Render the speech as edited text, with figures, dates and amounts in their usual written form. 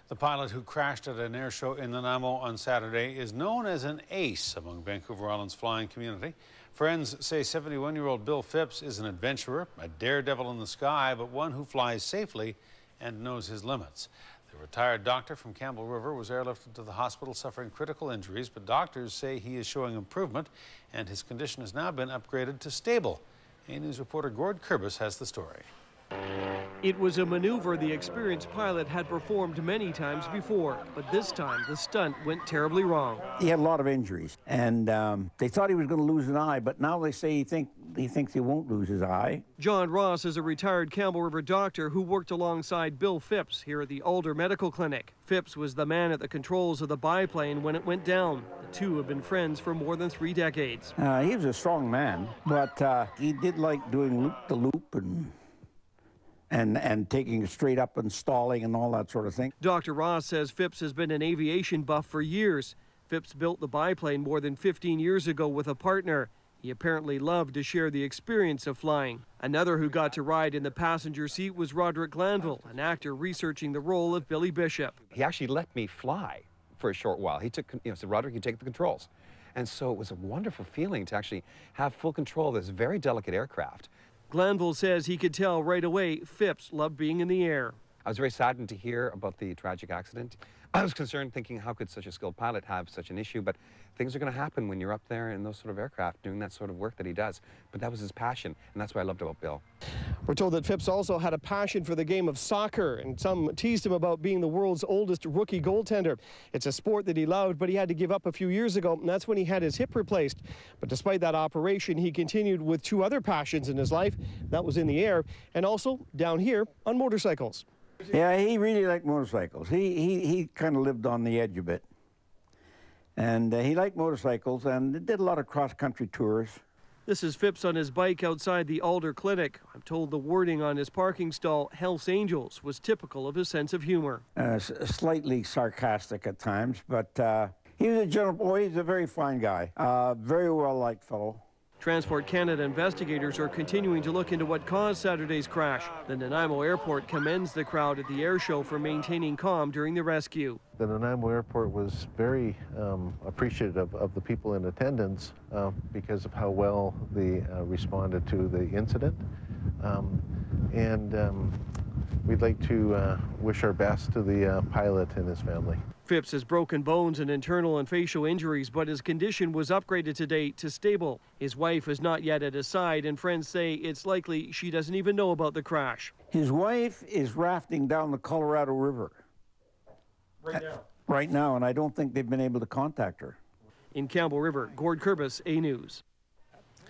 The pilot who crashed at an air show in Nanaimo on Saturday is known as an ace among Vancouver Island's flying community. Friends say 71-year-old Bill Phipps is an adventurer, a daredevil in the sky, but one who flies safely and knows his limits. The retired doctor from Campbell River was airlifted to the hospital suffering critical injuries, but doctors say he is showing improvement and his condition has now been upgraded to stable. A News reporter Gord Kurbis has the story. It was a maneuver the experienced pilot had performed many times before, but this time the stunt went terribly wrong. He had a lot of injuries, and they thought he was going to lose an eye, but now they say he thinks he won't lose his eye. John Ross is a retired Campbell River doctor who worked alongside Bill Phipps here at the Alder Medical Clinic. Phipps was the man at the controls of the biplane when it went down. The two have been friends for more than 3 decades. He was a strong man, but he did like doing loop-the-loop and taking it straight up and stalling and all that sort of thing. Dr. Ross says Phipps has been an aviation buff for years. Phipps built the biplane more than 15 years ago with a partner. He apparently loved to share the experience of flying. Another who got to ride in the passenger seat was Roderick Glanville, an actor researching the role of Billy Bishop. He actually let me fly for a short while. He took, said, Roderick, you take the controls. And so it was a wonderful feeling to actually have full control of this very delicate aircraft. Glanville says he could tell right away Phipps loved being in the air. I was very saddened to hear about the tragic accident. I was concerned, thinking, how could such a skilled pilot have such an issue? But things are going to happen when you're up there in those sort of aircraft doing that sort of work that he does. But that was his passion, and that's what I loved about Bill. We're told that Phipps also had a passion for the game of soccer, and some teased him about being the world's oldest rookie goaltender. It's a sport that he loved, but he had to give up a few years ago, and that's when he had his hip replaced. But despite that operation, he continued with 2 other passions in his life. That was in the air, and also down here on motorcycles. Yeah, he really liked motorcycles. He kind of lived on the edge a bit. And he liked motorcycles and did a lot of cross-country tours. This is Phipps on his bike outside the Alder Clinic. I'm told the wording on his parking stall, Hell's Angels, was typical of his sense of humor. Slightly sarcastic at times, but he was a gentle boy. He's a very fine guy. Very well-liked fellow. Transport Canada investigators are continuing to look into what caused Saturday's crash. The Nanaimo Airport commends the crowd at the air show for maintaining calm during the rescue. The Nanaimo Airport was very appreciative of the people in attendance because of how well they responded to the incident. We'd like to wish our best to the pilot and his family. Phipps has broken bones and internal and facial injuries, but his condition was upgraded today to stable. His wife is not yet at his side, and friends say it's likely she doesn't even know about the crash. His wife is rafting down the Colorado River. Right now, and I don't think they've been able to contact her. In Campbell River, Gord Kurbis, A News.